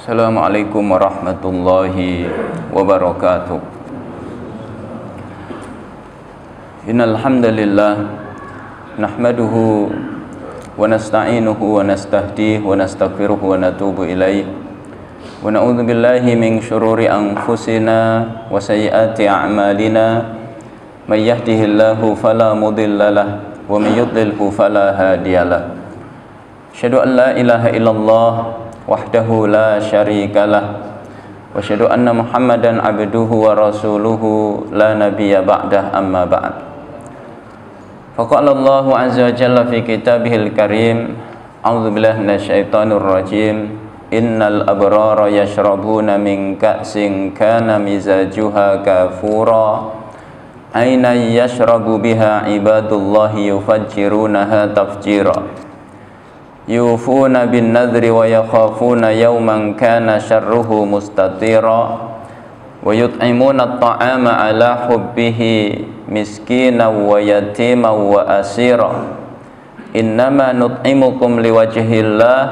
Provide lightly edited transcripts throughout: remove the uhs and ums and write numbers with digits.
Assalamualaikum warahmatullahi wabarakatuh. Innal hamdalillah nahmaduhu wa nasta'inuhu wa nastahdihi wa nastaghfiruhu wa natubu ilaih wa na'udzu billahi min syururi anfusina wa sayyiati a'malina may yahdihillahu fala mudhillalah wa may yudlilhu fala hadiyalah. Asyhadu an la ilaha illallah wahdahu la syarikalah wa asyhadu anna Muhammadan abduhu wa rasuluhu la nabiyya ba'dah, amma ba'd. Faqala Allahu azza wa jalla fi kitabihil karim, a'udzu billahi minasyaitonir rajim, innal abrara yashrabuna min ka'sin kana mizajuha kafura aina yashrabu biha ibadullahi yufajjirunaha tafjira yufuna bin nadri wa yakhafuna yawman kana syarruhu mustatira wa yut'imuna at-ta'ama ala hubbihi miskina wa yatima wa asira innama nut'imukum liwajhillah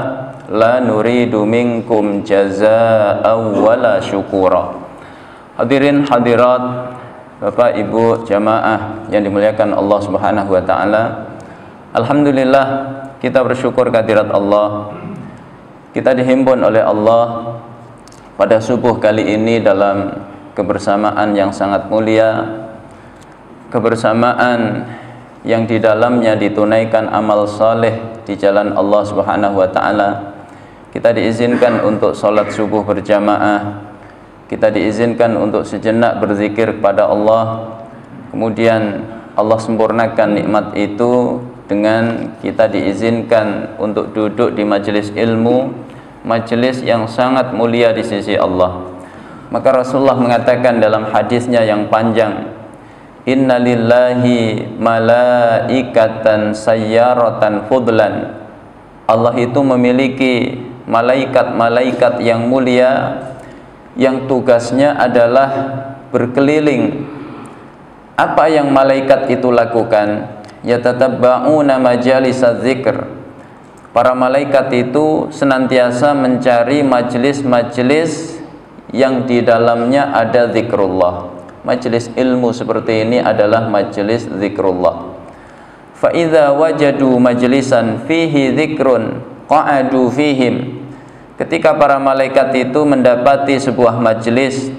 la nuridu minkum jazaa'an wala syukura. Hadirin hadirat, Bapak Ibu jamaah yang dimuliakan Allah Subhanahu wa taala, alhamdulillah kita bersyukur kehadirat Allah. Kita dihimpun oleh Allah pada subuh kali ini dalam kebersamaan yang sangat mulia, kebersamaan yang di dalamnya ditunaikan amal saleh di jalan Allah Subhanahu wa taala. Kita diizinkan untuk salat subuh berjamaah. Kita diizinkan untuk sejenak berzikir kepada Allah. Kemudian Allah sempurnakan nikmat itu dengan kita diizinkan untuk duduk di majelis ilmu, majelis yang sangat mulia di sisi Allah. Maka Rasulullah mengatakan dalam hadisnya yang panjang, inna lillahi malaikatan sayyaratan fudlan. Allah itu memiliki malaikat-malaikat yang mulia yang tugasnya adalah berkeliling. Apa yang malaikat itu lakukan? Yatatabba'una majalisa dzikr. Para malaikat itu senantiasa mencari majelis-majelis yang di dalamnya ada zikrullah. Majelis ilmu seperti ini adalah majelis zikrullah. Fa idza wajadu majlisan fihi dzikrun qa'adu fihim. Ketika para malaikat itu mendapati sebuah majelis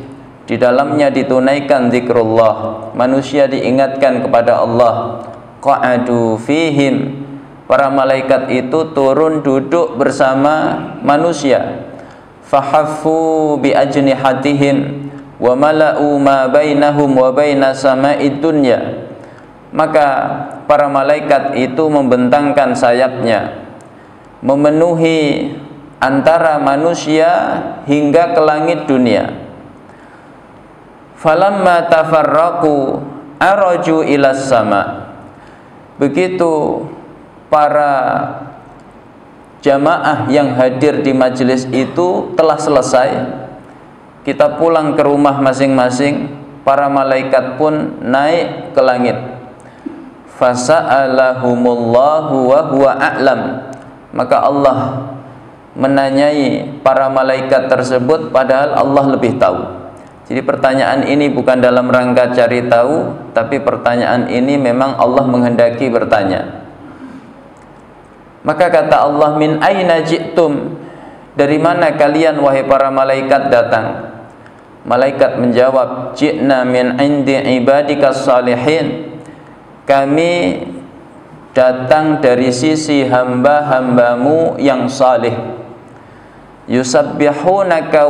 di dalamnya ditunaikan zikrullah, manusia diingatkan kepada Allah, qa'adu fihim, para malaikat itu turun duduk bersama manusia. Fahaffu bi ajnihatihim wa mala'u ma bainahum wa baina sama'id dunya. Maka para malaikat itu membentangkan sayapnya, memenuhi antara manusia hingga ke langit dunia. Falamma tafarraqu araju ilas sama. Begitu para jamaah yang hadir di majelis itu telah selesai, kita pulang ke rumah masing-masing, para malaikat pun naik ke langit. Fasa'alahumullahu wa huwa a'lam. Maka Allah menanyai para malaikat tersebut padahal Allah lebih tahu. Jadi pertanyaan ini bukan dalam rangka cari tahu, tapi pertanyaan ini memang Allah menghendaki bertanya. Maka kata Allah, min aina ji'tum, dari mana kalian wahai para malaikat datang? Malaikat menjawab, ji'na min indi ibadikas salihin, kami datang dari sisi hamba-hambamu yang salih. Yusabbihunaka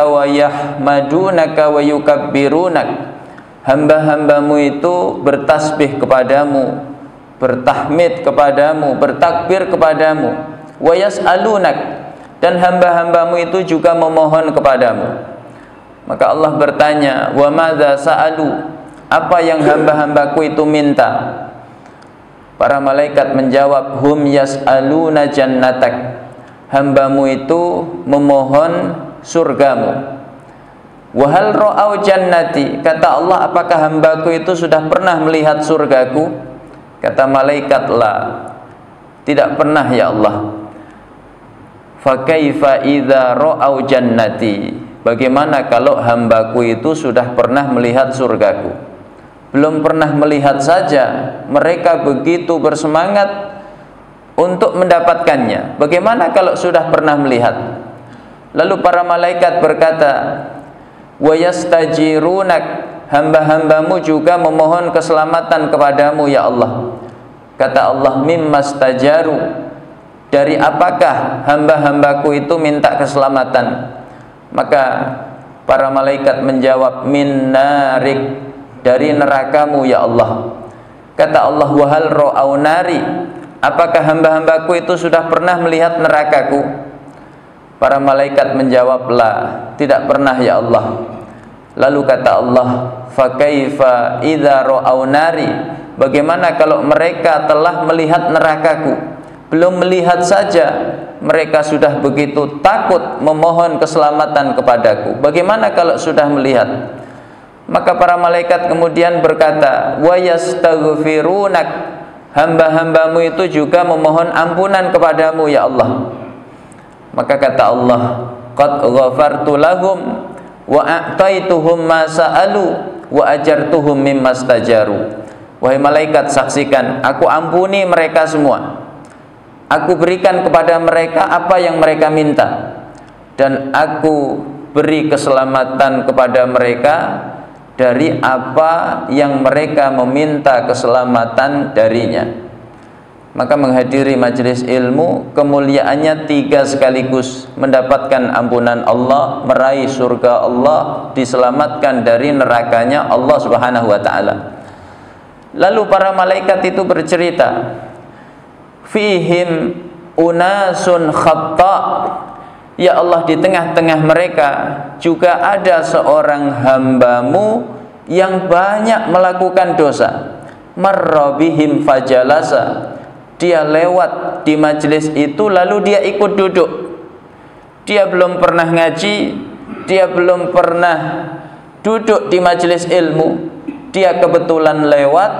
wa yahmadunaka wa yukabbirunak. Hamba-hambamu itu bertasbih kepadamu, bertahmid kepadamu, bertakbir kepadamu. Wa yas'alunak, dan hamba-hambamu itu juga memohon kepadamu. Maka Allah bertanya, wa madza sa'alu, apa yang hamba-hambaku itu minta? Para malaikat menjawab, hum yas'aluna jannatak, hambamu itu memohon surgamu. Wahal ra'au jannati, kata Allah, apakah hambaku itu sudah pernah melihat surgaku? Kata malaikat, la, tidak pernah ya Allah. fa kaifa idza ra'au jannati, bagaimana kalau hambaku itu sudah pernah melihat surgaku? Belum pernah melihat saja mereka begitu bersemangat untuk mendapatkannya, bagaimana kalau sudah pernah melihat? Lalu para malaikat berkata, wa yastajirunak, hamba-hambamu juga memohon keselamatan kepadamu ya Allah. Kata Allah, mimmastajaru, dari apakah hamba-hambaku itu minta keselamatan? Maka para malaikat menjawab, min narik, dari nerakamu ya Allah. Kata Allah, wahal ra'au nari, apakah hamba-hambaku itu sudah pernah melihat nerakaku? Para malaikat menjawab, la, tidak pernah ya Allah. Lalu kata Allah, fa kaifa idza ra'au nari, bagaimana kalau mereka telah melihat nerakaku? Belum melihat saja mereka sudah begitu takut memohon keselamatan kepadaku, bagaimana kalau sudah melihat? Maka para malaikat kemudian berkata, wa yastaghfirunak, hamba-hambamu itu juga memohon ampunan kepadamu ya Allah. Maka kata Allah, qad ghafartu lahum wa a'taituhum ma sa'alu wa ajartuhum mimma stajaru. Wahai malaikat, saksikan, aku ampuni mereka semua, aku berikan kepada mereka apa yang mereka minta, dan aku beri keselamatan kepada mereka dari apa yang mereka meminta keselamatan darinya. Maka menghadiri majelis ilmu kemuliaannya 3 sekaligus: mendapatkan ampunan Allah, meraih surga Allah, diselamatkan dari nerakanya Allah Subhanahu wa ta'ala. Lalu para malaikat itu bercerita, fihim unasun khatta, ya Allah, di tengah-tengah mereka juga ada seorang hambamu yang banyak melakukan dosa. Marra bihim fajalasa, dia lewat di majelis itu lalu dia ikut duduk. Dia belum pernah ngaji, dia belum pernah duduk di majelis ilmu, dia kebetulan lewat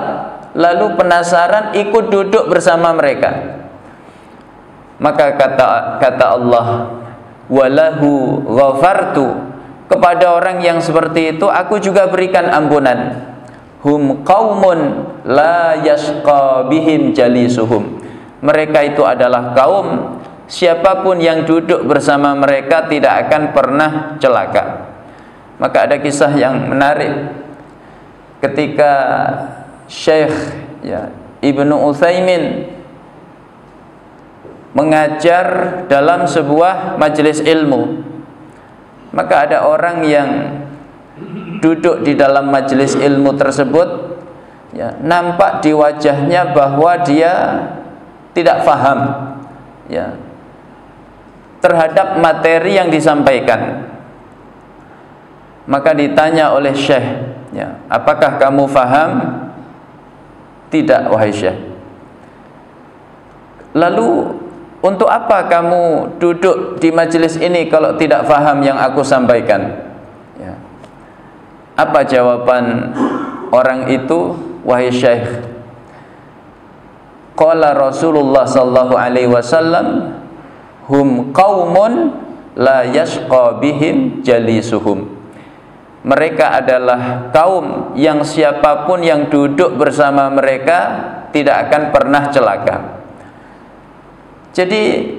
lalu penasaran ikut duduk bersama mereka. Maka kata Allah, walahu ghafartu, kepada orang yang seperti itu aku juga berikan ampunan. Hum qaumun la yashqa bihim jalisuhum, mereka itu adalah kaum siapapun yang duduk bersama mereka tidak akan pernah celaka. Maka ada kisah yang menarik ketika Syekh Ibnu Utsaimin mengajar dalam sebuah majelis ilmu. Maka ada orang yang duduk di dalam majelis ilmu tersebut, nampak di wajahnya bahwa dia tidak paham terhadap materi yang disampaikan. Maka ditanya oleh Syekh, apakah kamu paham? Tidak, wahai Syekh. Lalu untuk apa kamu duduk di majelis ini kalau tidak paham yang aku sampaikan? Apa jawaban orang itu? Wahai Syekh, qala Rasulullah sallallahu alaihi wasallam, hum qaumun la yashqa bihim jalisuhum, mereka adalah kaum yang siapapun yang duduk bersama mereka tidak akan pernah celaka. Jadi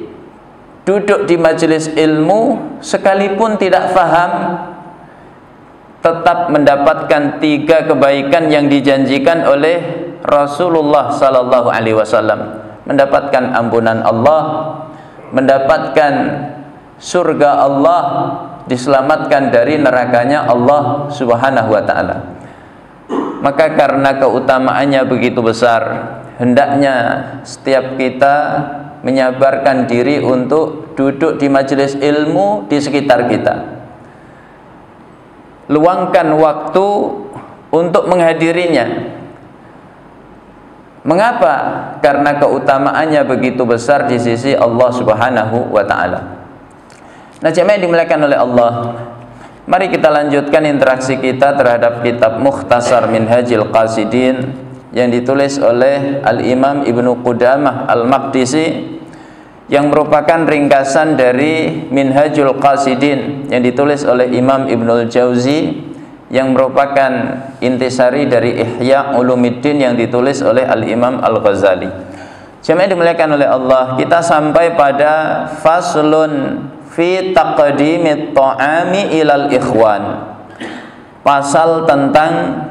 duduk di majelis ilmu sekalipun tidak paham tetap mendapatkan 3 kebaikan yang dijanjikan oleh Rasulullah sallallahu alaihi wasallam: mendapatkan ampunan Allah, mendapatkan surga Allah, diselamatkan dari nerakanya Allah Subhanahu wa ta'ala. Maka karena keutamaannya begitu besar, hendaknya setiap kita menyabarkan diri untuk duduk di majelis ilmu di sekitar kita. Luangkan waktu untuk menghadirinya. Mengapa? Karena keutamaannya begitu besar di sisi Allah Subhanahu wa ta'ala. Nah, jemaah yang dimuliakan oleh Allah, mari kita lanjutkan interaksi kita terhadap kitab Mukhtasar Minhajil Qasidin yang ditulis oleh Al-Imam Ibnu Qudamah Al-Maqdisi, yang merupakan ringkasan dari Minhajul Qasidin yang ditulis oleh Imam Ibnul Jauzi, yang merupakan intisari dari Ihya Ulumuddin yang ditulis oleh Al-Imam Al-Ghazali. Jemaah dimuliakan oleh Allah, kita sampai pada faslun fi taqdimit ta'ami ilal ikhwan, pasal tentang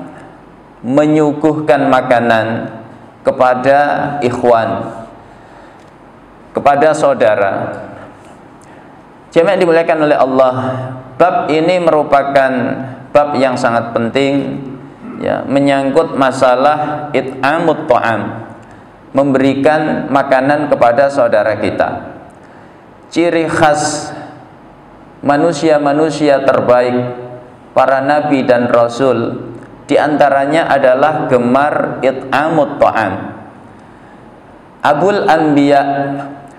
menyuguhkan makanan kepada ikhwan, kepada saudara. Jemaah dimuliakan oleh Allah, bab ini merupakan bab yang sangat penting, ya, menyangkut masalah it'amut ta'am, memberikan makanan kepada saudara kita. Ciri khas manusia-manusia terbaik, para nabi dan rasul, diantaranya adalah gemar it'amut ta'am. Abul Anbiya,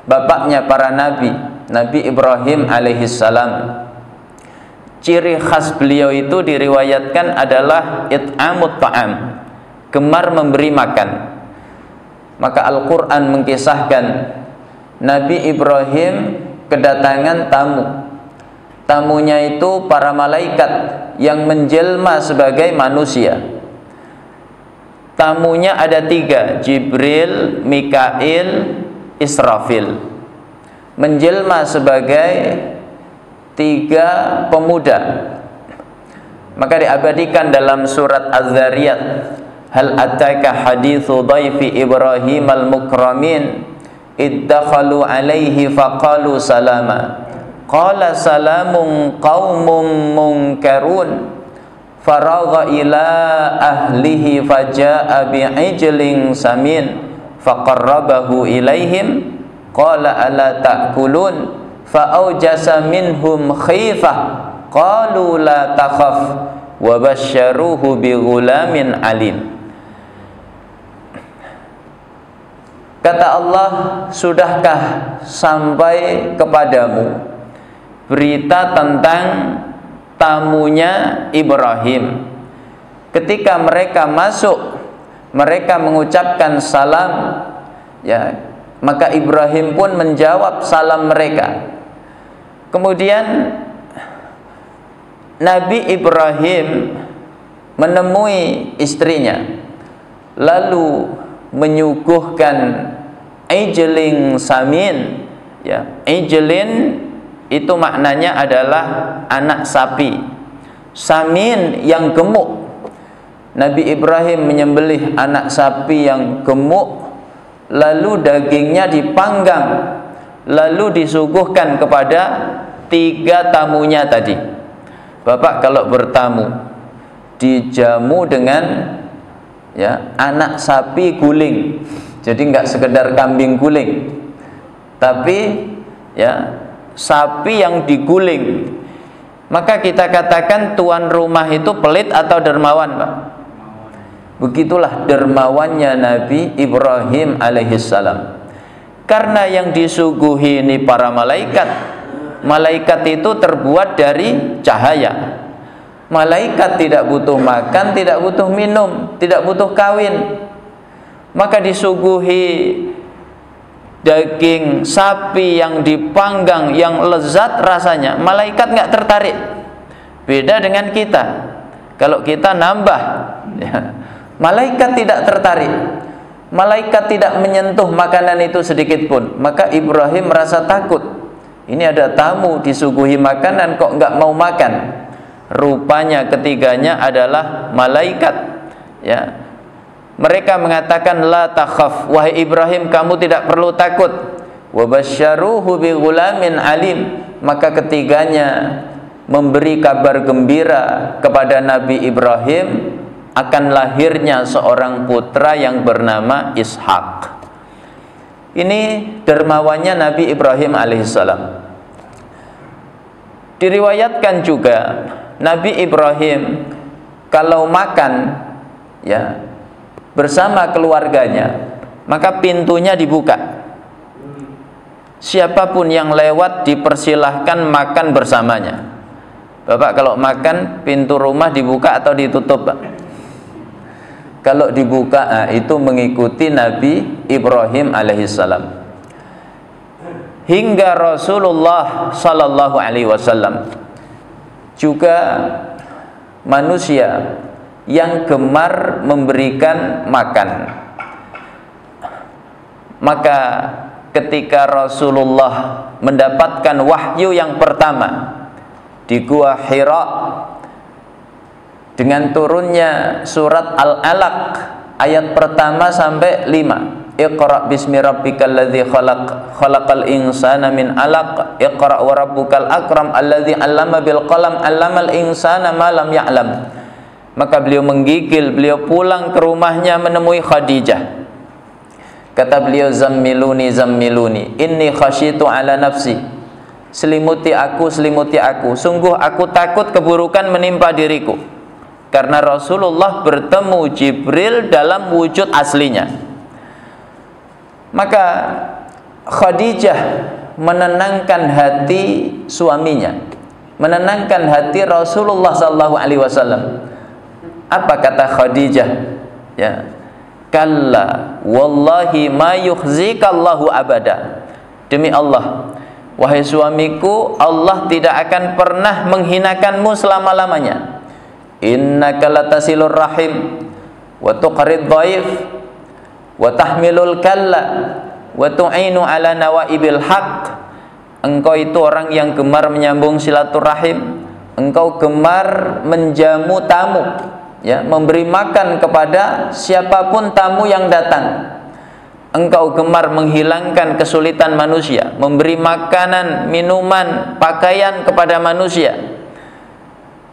bapaknya para nabi, Nabi Ibrahim alaihissalam, ciri khas beliau itu diriwayatkan adalah it'amut ta'am, gemar memberi makan. Maka Al-Quran mengkisahkan Nabi Ibrahim kedatangan tamu. Tamunya itu para malaikat yang menjelma sebagai manusia. Tamunya ada 3, Jibril, Mikail, Israfil, menjelma sebagai 3 pemuda. Maka diabadikan dalam surat Az-Zariyat, hal ataka hadithu dhaifi Ibrahim al-mukramin iddakhalu alaihi faqalu salama qala salamun qaumun munkarun faragha ila ahlihi faja'a bi'ijlin samin faqarrabahu ilaihim qala ala ta'kulun fa'aujasa minhum khifah qalu la takhaf wa basyaruhu bighulamin alim. Kata Allah, sudahkah sampai kepadamu berita tentang tamunya Ibrahim? Ketika mereka masuk, mereka mengucapkan salam, ya, maka Ibrahim pun menjawab salam mereka. Kemudian Nabi Ibrahim menemui istrinya, lalu menyuguhkan ijlin samin, ya, ijlin itu maknanya adalah anak sapi, samin yang gemuk. Nabi Ibrahim menyembelih anak sapi yang gemuk, lalu dagingnya dipanggang, lalu disuguhkan kepada 3 tamunya tadi. Bapak kalau bertamu dijamu dengan, ya, anak sapi guling, jadi nggak sekedar kambing guling, tapi, ya, sapi yang diguling. Maka kita katakan tuan rumah itu pelit atau dermawan, Pak? Begitulah dermawannya Nabi Ibrahim alaihissalam. Karena yang disuguhi ini para malaikat. Malaikat itu terbuat dari cahaya. Malaikat tidak butuh makan, tidak butuh minum, tidak butuh kawin. Maka disuguhi daging sapi yang dipanggang, yang lezat rasanya, malaikat nggak tertarik. Beda dengan kita. Kalau kita nambah, ya, malaikat tidak tertarik. Malaikat tidak menyentuh makanan itu sedikit pun. Maka Ibrahim merasa takut. Ini ada tamu disuguhi makanan kok nggak mau makan. Rupanya ketiganya adalah malaikat, ya. Mereka mengatakan la takhaf, wahai Ibrahim kamu tidak perlu takut. Wa basyaruhu bighulamin alim. Maka ketiganya memberi kabar gembira kepada Nabi Ibrahim akan lahirnya seorang putra yang bernama Ishak. Ini dermawannya Nabi Ibrahim alaihissalam. Diriwayatkan juga Nabi Ibrahim kalau makan, ya, bersama keluarganya, maka pintunya dibuka. Siapapun yang lewat dipersilahkan makan bersamanya. Bapak kalau makan pintu rumah dibuka atau ditutup, Pak? Kalau dibuka, itu mengikuti Nabi Ibrahim alaihissalam. hingga Rasulullah sallallahu alaihi wasallam. Juga manusia yang gemar memberikan makan. Maka ketika Rasulullah mendapatkan wahyu yang pertama di Gua Hira dengan turunnya surat Al-Alaq ayat pertama sampai 5. Iqra bismi rabbikal ladzi khalaq, khalaqal insana min 'alaq, iqra wa rabbukal akram alladzi 'allama bil qalam, 'allamal insana ma lam ya'lam. Maka beliau menggigil, beliau pulang ke rumahnya menemui Khadijah. Kata beliau, zammiluni zammiluni inni khasyitu ala nafsi. Selimuti aku, sungguh aku takut keburukan menimpa diriku. Karena Rasulullah bertemu Jibril dalam wujud aslinya. Maka Khadijah menenangkan hati suaminya, menenangkan hati Rasulullah sallallahu alaihi wasallam. Apa kata Khadijah? Ya, kalla wallahi ma yukhzikallahu abada. Demi Allah, wahai suamiku, Allah tidak akan pernah menghinakanmu selama-lamanya. Innaka latasilur rahim wa tuqrid dhaif wa tahmilul kalla wa tu'inu ala nawaibil haq. Engkau itu orang yang gemar menyambung silaturahim, engkau gemar menjamu tamu, ya, memberi makan kepada siapapun tamu yang datang. Engkau gemar menghilangkan kesulitan manusia, memberi makanan, minuman, pakaian kepada manusia,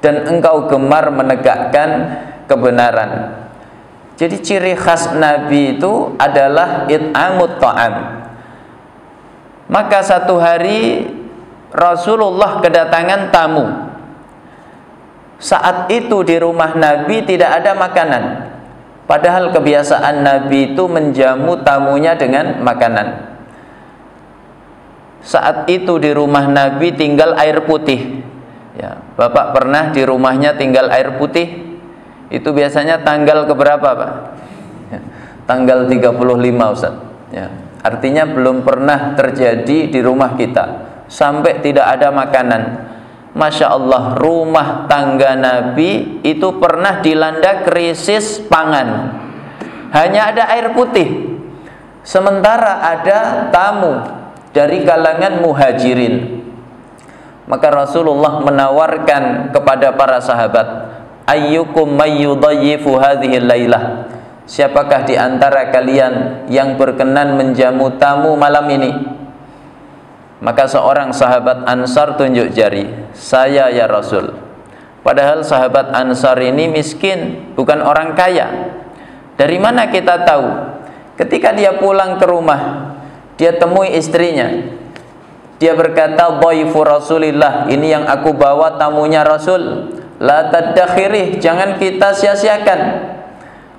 dan engkau gemar menegakkan kebenaran. Jadi ciri khas Nabi itu adalah it'amut ta'am. Maka satu hari Rasulullah kedatangan tamu. Saat itu di rumah Nabi tidak ada makanan. Padahal kebiasaan Nabi itu menjamu tamunya dengan makanan. Saat itu di rumah Nabi tinggal air putih. Ya, Bapak pernah di rumahnya tinggal air putih? Itu biasanya tanggal keberapa, Pak? Ya, tanggal 35, Ustaz. Ya, artinya belum pernah terjadi di rumah kita sampai tidak ada makanan. Masya Allah, rumah tangga Nabi itu pernah dilanda krisis pangan. Hanya ada air putih. Sementara ada tamu dari kalangan muhajirin. Maka Rasulullah menawarkan kepada para sahabat, ayyukum mayyudayyifu hadhihi lailah. Siapakah di antara kalian yang berkenan menjamu tamu malam ini? Maka seorang sahabat Ansar tunjuk jari, saya ya Rasul. Padahal sahabat Ansar ini miskin, bukan orang kaya. Dari mana kita tahu? Ketika dia pulang ke rumah, dia temui istrinya. Dia berkata, dhaifu Rasulillah, ini yang aku bawa tamunya Rasul. La tadakhirih, jangan kita sia-siakan.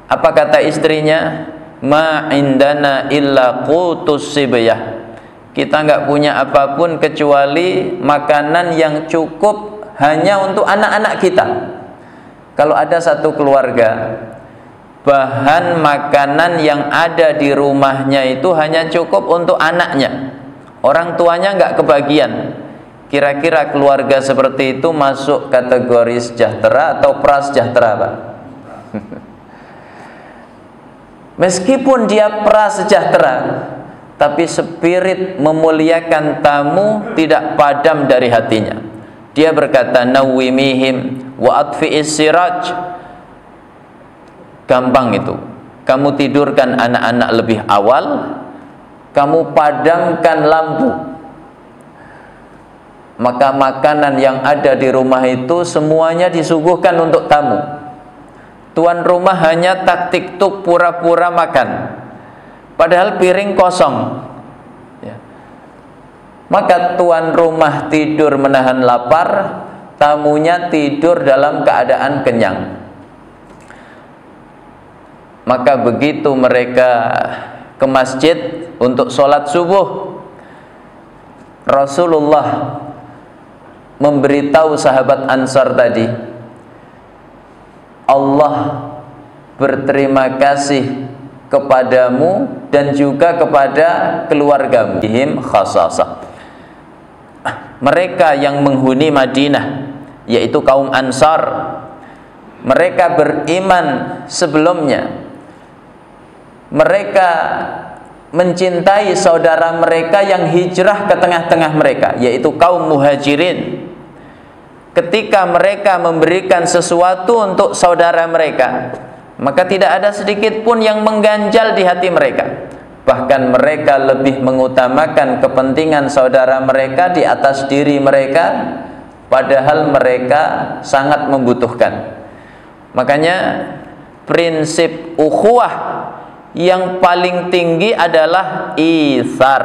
Apa kata istrinya? Ma indana illa qutus sibyah. Kita nggak punya apapun kecuali makanan yang cukup hanya untuk anak-anak kita. Kalau ada satu keluarga, bahan makanan yang ada di rumahnya itu hanya cukup untuk anaknya, orang tuanya nggak kebagian. Kira-kira keluarga seperti itu masuk kategori sejahtera atau prasejahtera, Pak? Meskipun dia prasejahtera, tapi spirit memuliakan tamu tidak padam dari hatinya. Dia berkata, nawwimihim wa atfi'is siraj. Gampang itu. Kamu tidurkan anak-anak lebih awal, kamu padamkan lampu. Maka makanan yang ada di rumah itu semuanya disuguhkan untuk tamu. Tuan rumah hanya taktik tuk pura-pura makan, padahal piring kosong. Ya. Maka tuan rumah tidur menahan lapar, tamunya tidur dalam keadaan kenyang. Maka begitu mereka ke masjid untuk sholat subuh, Rasulullah memberitahu sahabat Ansar tadi, Allah berterima kasih kepadamu dan juga kepada keluargamu. Bihim khasasah. Mereka yang menghuni Madinah, yaitu kaum Ansar, mereka beriman sebelumnya. Mereka mencintai saudara mereka yang hijrah ke tengah-tengah mereka, yaitu kaum Muhajirin. Ketika mereka memberikan sesuatu untuk saudara mereka, maka tidak ada sedikit pun yang mengganjal di hati mereka. Bahkan mereka lebih mengutamakan kepentingan saudara mereka di atas diri mereka, padahal mereka sangat membutuhkan. Makanya prinsip ukhuwah yang paling tinggi adalah itsar,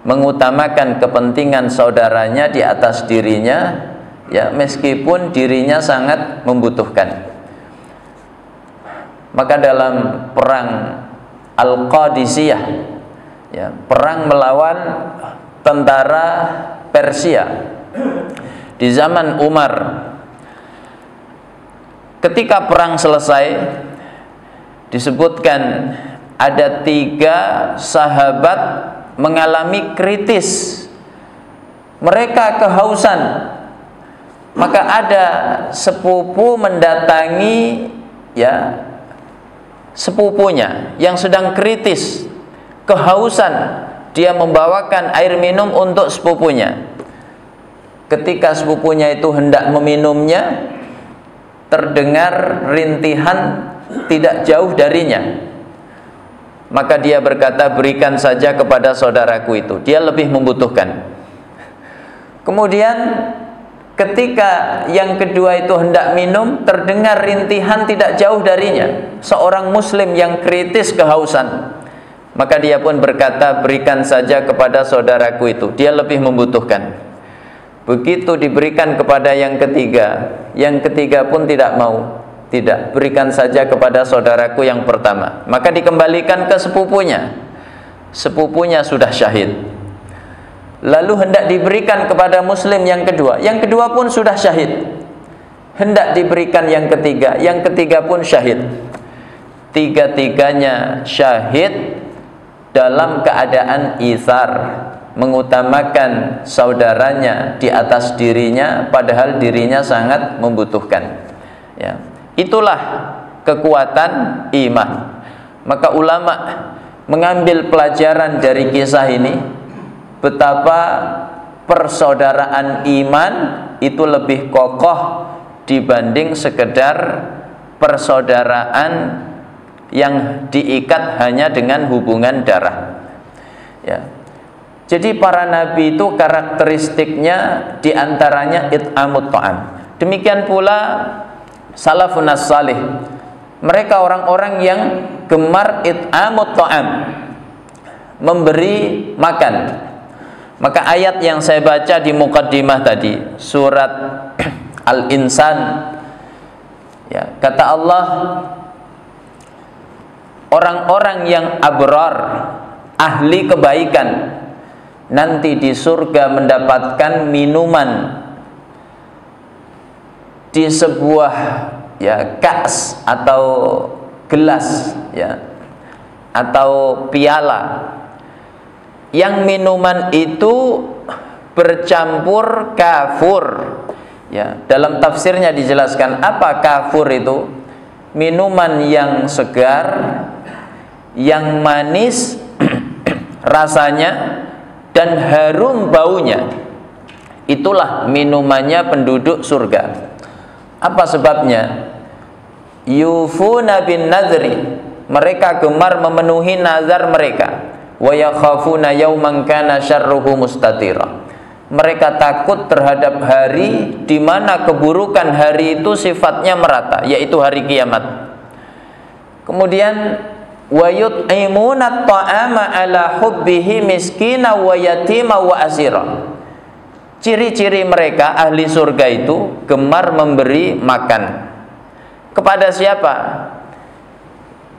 mengutamakan kepentingan saudaranya di atas dirinya, ya, meskipun dirinya sangat membutuhkan. Maka dalam perang Al-Qadisiyah, ya, perang melawan tentara Persia di zaman Umar, ketika perang selesai, disebutkan ada 3 sahabat mengalami kritis. Mereka kehausan. Maka ada sepupu mendatangi, ya, sepupunya yang sedang kritis, kehausan. Dia membawakan air minum untuk sepupunya. Ketika sepupunya itu hendak meminumnya, terdengar rintihan tidak jauh darinya. Maka dia berkata, berikan saja kepada saudaraku itu, dia lebih membutuhkan. Kemudian ketika yang kedua itu hendak minum, terdengar rintihan tidak jauh darinya, seorang muslim yang kritis kehausan. Maka dia pun berkata, berikan saja kepada saudaraku itu, dia lebih membutuhkan. Begitu diberikan kepada yang ketiga pun tidak mau. Tidak, berikan saja kepada saudaraku yang pertama. Maka dikembalikan ke sepupunya. Sepupunya sudah syahid. Lalu hendak diberikan kepada muslim yang kedua pun sudah syahid. Hendak diberikan yang ketiga pun syahid. Tiga-tiganya syahid dalam keadaan itsar, mengutamakan saudaranya di atas dirinya, padahal dirinya sangat membutuhkan. Ya, itulah kekuatan iman. Maka ulama mengambil pelajaran dari kisah ini, betapa persaudaraan iman itu lebih kokoh dibanding sekedar persaudaraan yang diikat hanya dengan hubungan darah. Ya. Jadi para nabi itu karakteristiknya diantaranya it'amut ta'am. Demikian pula salafun as-salih. Mereka orang-orang yang gemar it'amut ta'am, memberi makan. Maka ayat yang saya baca di muqaddimah tadi, surat Al-Insan, ya, kata Allah, orang-orang yang abrar, ahli kebaikan, nanti di surga mendapatkan minuman di sebuah, ya, kas atau gelas, ya, atau piala, yang minuman itu bercampur kafur. Ya, dalam tafsirnya dijelaskan apa kafur itu? Minuman yang segar, yang manis rasanya dan harum baunya. Itulah minumannya penduduk surga. Apa sebabnya? Yufuna bin nadri, mereka gemar memenuhi nazar mereka. Wa yakhafuna yawman kana syarruhu mustatira, mereka takut terhadap hari di mana keburukan hari itu sifatnya merata, yaitu hari kiamat. Kemudian wa yut'imuna at-ta'ama ala hubbihi miskina wa yatima wa asira. Ciri-ciri mereka ahli surga itu gemar memberi makan. Kepada siapa?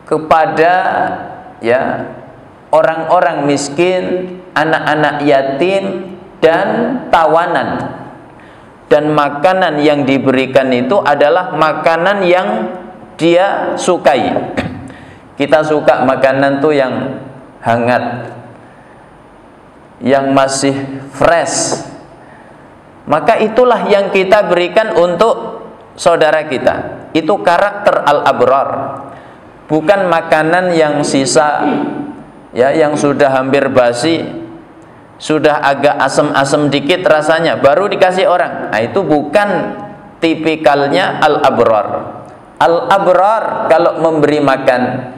Kepada, ya, orang-orang miskin, anak-anak yatim dan tawanan. Dan makanan yang diberikan itu adalah makanan yang dia sukai. Kita suka makanan tuh yang hangat, yang masih fresh. Maka itulah yang kita berikan untuk saudara kita. Itu karakter al-abrar. Bukan makanan yang sisa, ya, yang sudah hampir basi, sudah agak asam-asam dikit rasanya, baru dikasih orang. Nah, itu bukan tipikalnya al-abrar. Al-abrar kalau memberi makan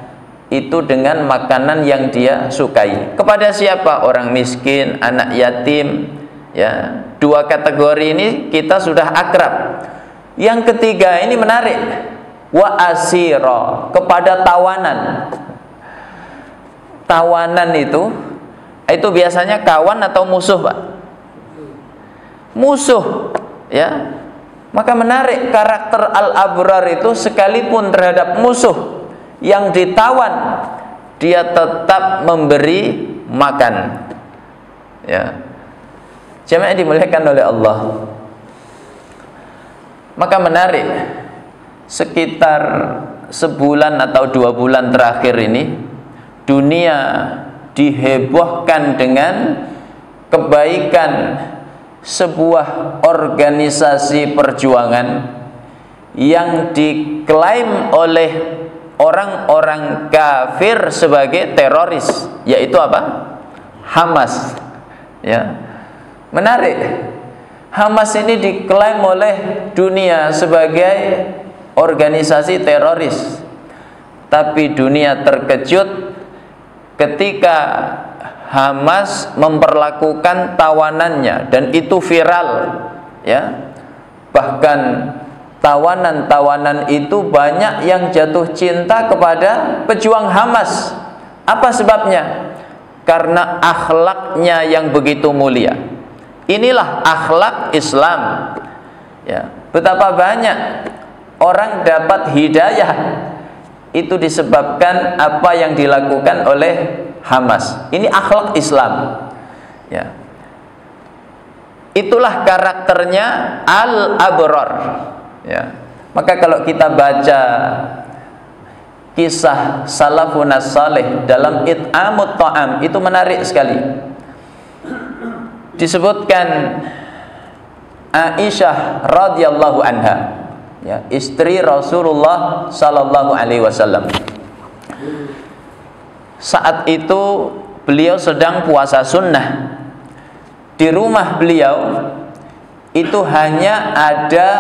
itu dengan makanan yang dia sukai. Kepada siapa? Orang miskin, anak yatim, ya. Dua kategori ini kita sudah akrab. Yang ketiga ini menarik. Wa asira, kepada tawanan. Tawanan itu biasanya kawan atau musuh, Pak? Musuh, ya. Maka menarik, karakter al-abrar itu sekalipun terhadap musuh yang ditawan, dia tetap memberi makan, ya. Jemaah dimuliakan oleh Allah. Maka menarik, sekitar sebulan atau 2 bulan terakhir ini dunia dihebohkan dengan kebaikan sebuah organisasi perjuangan yang diklaim oleh orang-orang kafir sebagai teroris, yaitu apa? Hamas, ya. Menarik, Hamas ini diklaim oleh dunia sebagai organisasi teroris, tapi dunia terkejut ketika Hamas memperlakukan tawanannya, dan itu viral, ya. Bahkan tawanan-tawanan itu banyak yang jatuh cinta kepada pejuang Hamas. Apa sebabnya? Karena akhlaknya yang begitu mulia. Inilah akhlak Islam, ya. Betapa banyak orang dapat hidayah itu disebabkan apa yang dilakukan oleh Hamas. Ini akhlak Islam, ya. Itulah karakternya al-abrar, ya. Maka kalau kita baca kisah salafun salih dalam it'amut ta'am, itu menarik sekali. Disebutkan Aisyah radhiyallahu anha, ya, istri Rasulullah sallallahu alaihi wasallam. Saat itu beliau sedang puasa sunnah. Di rumah beliau itu hanya ada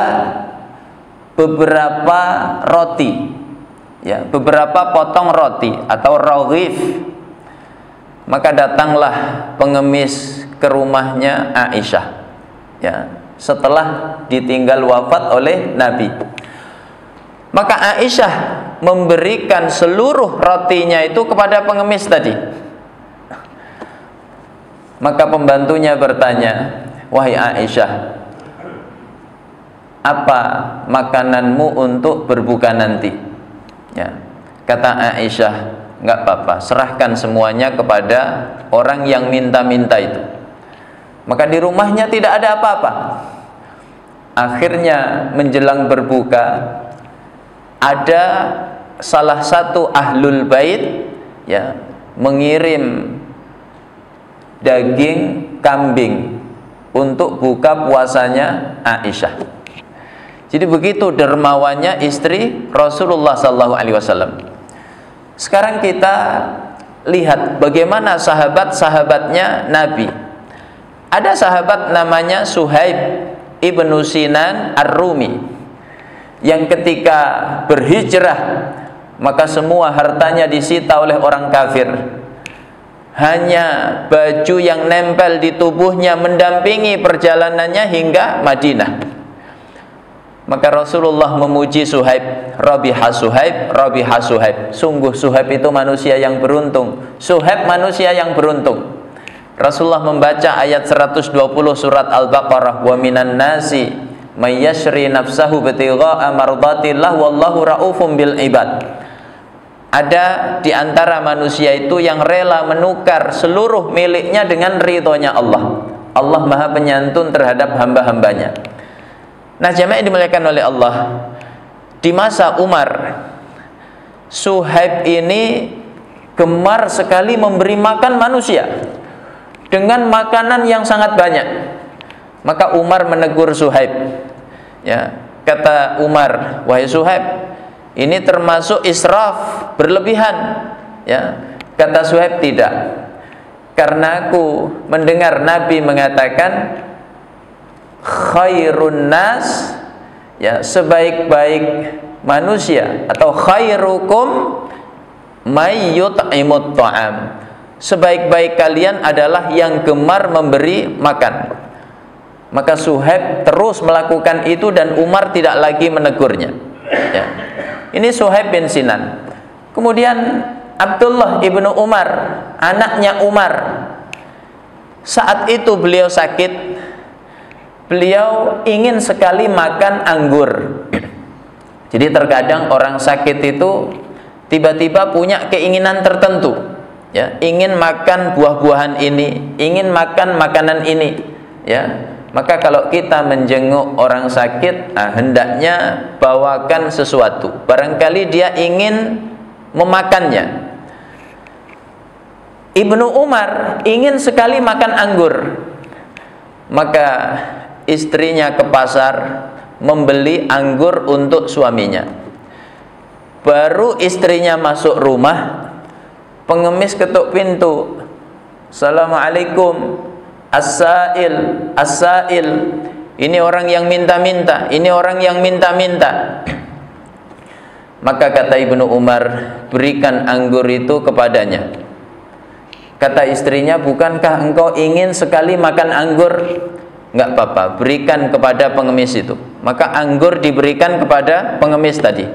beberapa roti, ya, beberapa potong roti atau raghif. Maka datanglah pengemis ke rumahnya Aisyah, ya, setelah ditinggal wafat oleh Nabi. Maka Aisyah memberikan seluruh rotinya itu kepada pengemis tadi. Maka pembantunya bertanya, "Wahai Aisyah, apa makananmu untuk berbuka nanti?" Ya. Kata Aisyah, "Enggak apa-apa, serahkan semuanya kepada orang yang minta-minta itu." Maka di rumahnya tidak ada apa-apa. Akhirnya menjelang berbuka, ada salah satu ahlul bait, ya, mengirim daging kambing untuk buka puasanya Aisyah. Jadi begitu dermawannya istri Rasulullah SAW. Sekarang kita lihat bagaimana sahabat-sahabatnya Nabi. Ada sahabat namanya Suhaib ibnu Sinan Ar-Rumi, yang ketika berhijrah maka semua hartanya disita oleh orang kafir. Hanya baju yang nempel di tubuhnya mendampingi perjalanannya hingga Madinah. Maka Rasulullah memuji Suhaib, Rabiha Suhaib, Rabiha Suhaib. Sungguh Suhaib itu manusia yang beruntung. Suhaib manusia yang beruntung. Rasulullah membaca ayat 120 surat Al-Baqarah, wa minan nasi may yashri nafsahu bitigha'a mardatillah wallahu raufum bil ibad. Ada di antara manusia itu yang rela menukar seluruh miliknya dengan ridhonya Allah. Allah Maha Penyantun terhadap hamba-hambanya. Nah, jemaah dimuliakan oleh Allah, di masa Umar Suhaib ini gemar sekali memberi makan manusia dengan makanan yang sangat banyak. Maka Umar menegur Suhaib. Ya, kata Umar, wahai Suhaib, ini termasuk israf, berlebihan. Ya, kata Suhaib, tidak. Karena aku mendengar Nabi mengatakan khairun nas, ya, sebaik-baik manusia, atau khairukum may yut'imut ta'am, sebaik-baik kalian adalah yang gemar memberi makan. Maka Suhaib terus melakukan itu dan Umar tidak lagi menegurnya. Ya. Ini Suhaib bin Sinan. Kemudian Abdullah ibnu Umar, anaknya Umar, saat itu beliau sakit. Beliau ingin sekali makan anggur. Jadi terkadang orang sakit itu tiba-tiba punya keinginan tertentu, ya, ingin makan buah-buahan ini, ingin makan makanan ini, ya. Maka kalau kita menjenguk orang sakit, hendaknya bawakan sesuatu. Barangkali dia ingin memakannya. Ibnu Umar ingin sekali makan anggur. Maka istrinya ke pasar membeli anggur untuk suaminya. Baru istrinya masuk rumah, pengemis ketuk pintu. Assalamualaikum, as-sa'il, as-sa'il. Ini orang yang minta-minta, ini orang yang minta-minta. Maka kata Ibnu Umar, berikan anggur itu kepadanya. Kata istrinya, bukankah engkau ingin sekali makan anggur? Enggak apa-apa, berikan kepada pengemis itu. Maka anggur diberikan kepada pengemis tadi.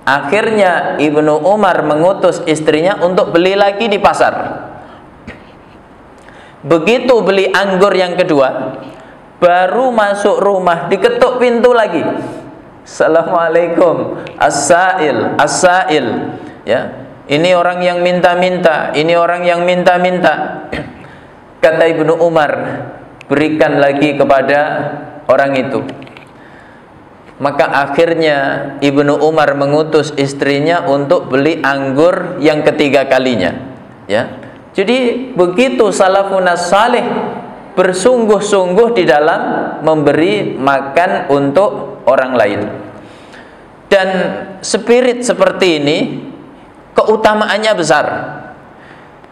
Akhirnya Ibnu Umar mengutus istrinya untuk beli lagi di pasar. Begitu beli anggur yang kedua, baru masuk rumah diketuk pintu lagi. Assalamualaikum, as-sa'il, as-sa'il. Ya, ini orang yang minta-minta, ini orang yang minta-minta. Kata Ibnu Umar, berikan lagi kepada orang itu. Maka akhirnya Ibnu Umar mengutus istrinya untuk beli anggur yang ketiga kalinya. Ya, jadi begitu salafun salih bersungguh-sungguh di dalam memberi makan untuk orang lain. Dan spirit seperti ini keutamaannya besar.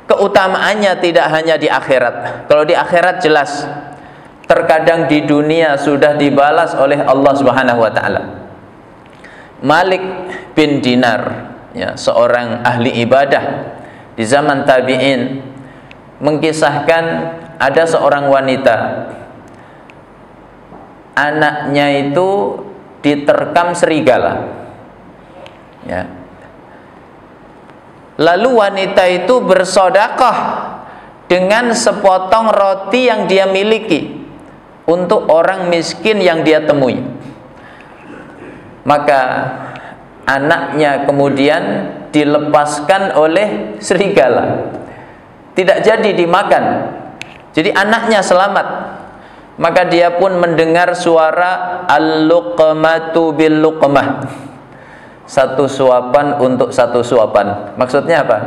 Keutamaannya tidak hanya di akhirat. Kalau di akhirat jelas, terkadang di dunia sudah dibalas oleh Allah Subhanahu wa taala. Malik bin Dinar, ya, seorang ahli ibadah di zaman tabi'in, mengkisahkan ada seorang wanita, anaknya itu diterkam serigala. Ya. Lalu wanita itu bersedekah dengan sepotong roti yang dia miliki untuk orang miskin yang dia temui. Maka anaknya kemudian dilepaskan oleh serigala, tidak jadi dimakan. Jadi anaknya selamat. Maka dia pun mendengar suara al-luqmatu bil-luqmah, satu suapan untuk satu suapan. Maksudnya apa?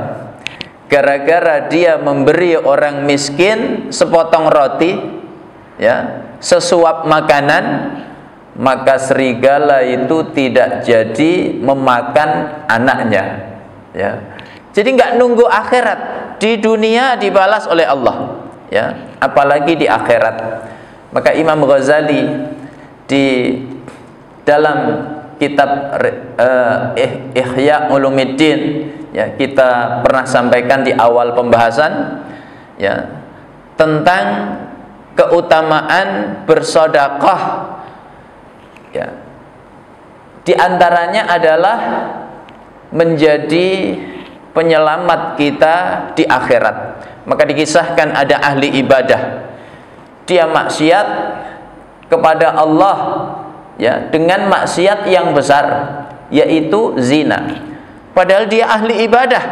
Gara-gara dia memberi orang miskin sepotong roti, ya, sesuap makanan, maka serigala itu tidak jadi memakan anaknya. Ya. Jadi nggak nunggu akhirat, di dunia dibalas oleh Allah, ya, apalagi di akhirat. Maka Imam Ghazali di dalam kitab Ihya Ulumuddin, ya, kita pernah sampaikan di awal pembahasan, ya, tentang keutamaan bersedekah, ya. Di antaranya adalah menjadi penyelamat kita di akhirat. Maka dikisahkan ada ahli ibadah, dia maksiat kepada Allah, ya, dengan maksiat yang besar, yaitu zina. Padahal dia ahli ibadah,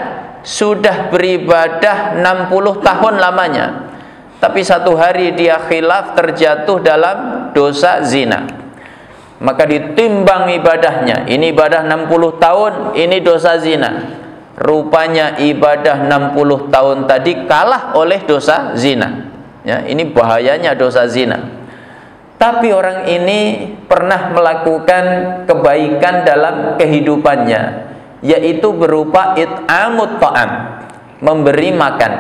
sudah beribadah 60 tahun lamanya, tapi satu hari dia khilaf, terjatuh dalam dosa zina. maka ditimbang ibadahnya. Ini ibadah 60 tahun, ini dosa zina. Rupanya ibadah 60 tahun tadi kalah oleh dosa zina. Ya, ini bahayanya dosa zina. Tapi orang ini pernah melakukan kebaikan dalam kehidupannya, yaitu berupa it'amut ta'am, memberi makan.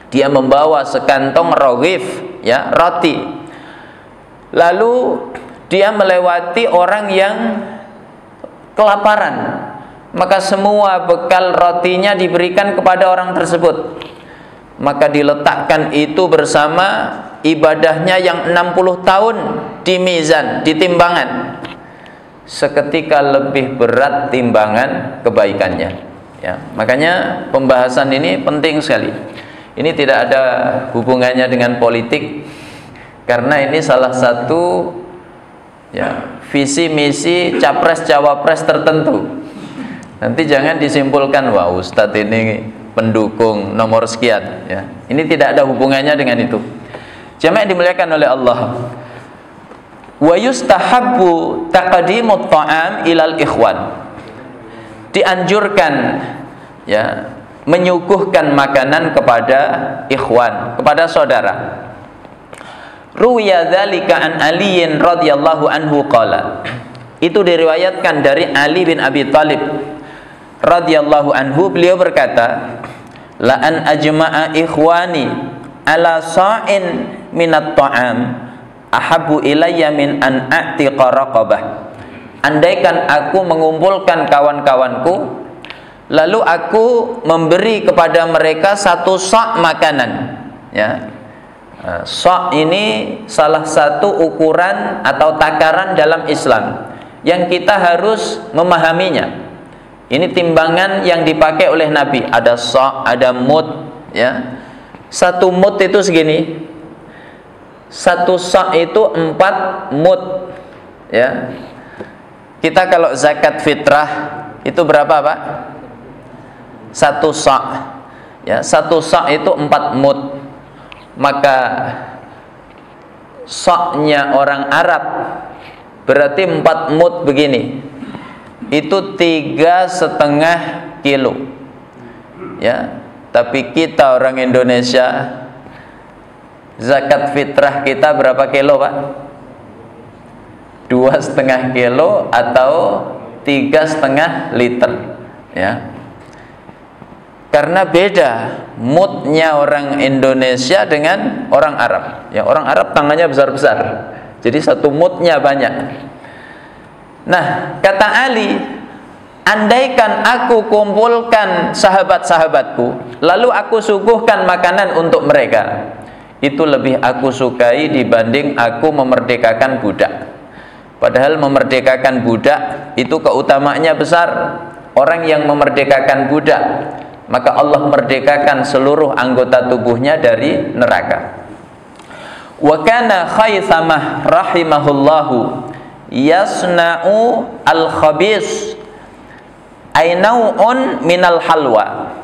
Dia membawa sekantong roghif, ya, roti. Lalu dia melewati orang yang kelaparan, maka semua bekal rotinya diberikan kepada orang tersebut. Maka diletakkan itu bersama ibadahnya yang 60 tahun di mizan, di timbangan. Seketika lebih berat timbangan kebaikannya. Ya, makanya pembahasan ini penting sekali. Ini tidak ada hubungannya dengan politik, karena ini salah satu, ya, visi misi capres cawapres tertentu. Nanti jangan disimpulkan, wah Ustadz ini pendukung nomor sekian, ya. Ini tidak ada hubungannya dengan itu. Jamaah dimuliakan oleh Allah. Wa yustahabbu taqdimut ta'am ilal ikhwan. Dianjurkan, ya, menyuguhkan makanan kepada ikhwan, kepada saudara. Ruwiya dzalika an Aliin radhiyallahu anhu qala. Itu diriwayatkan dari Ali bin Abi Thalib radhiyallahu anhu, beliau berkata, la an ajma'a ikhwani ala sa'in minat ta'am ahabbu ilayya min an a'tiqa raqabah. Andaikan aku mengumpulkan kawan-kawanku, lalu aku memberi kepada mereka satu sa' makanan, ya. Sa' ini salah satu ukuran atau takaran dalam Islam yang kita harus memahaminya. Ini timbangan yang dipakai oleh Nabi. Ada sa', ada mud, ya. Satu mud itu segini. Satu sa' itu 4 mud, ya. Kita kalau zakat fitrah itu berapa, Pak? Satu sa', ya. Satu sa' itu 4 mud. Maka sa'-nya orang Arab berarti 4 mud begini. Itu 3,5 kilo, ya. Tapi kita orang Indonesia, zakat fitrah kita berapa kilo, Pak? 2,5 kilo atau 3,5 liter, ya. Karena beda mudnya orang Indonesia dengan orang Arab, ya. Orang Arab tangannya besar-besar, jadi satu mudnya banyak. Nah, kata Ali, andaikan aku kumpulkan sahabat-sahabatku, lalu aku suguhkan makanan untuk mereka, itu lebih aku sukai dibanding aku memerdekakan budak. Padahal memerdekakan budak itu keutamaannya besar. Orang yang memerdekakan budak, maka Allah merdekakan seluruh anggota tubuhnya dari neraka. Wa kana Khaythamah rahimahullahu yasna'u al-khabis aynau'un minal halwa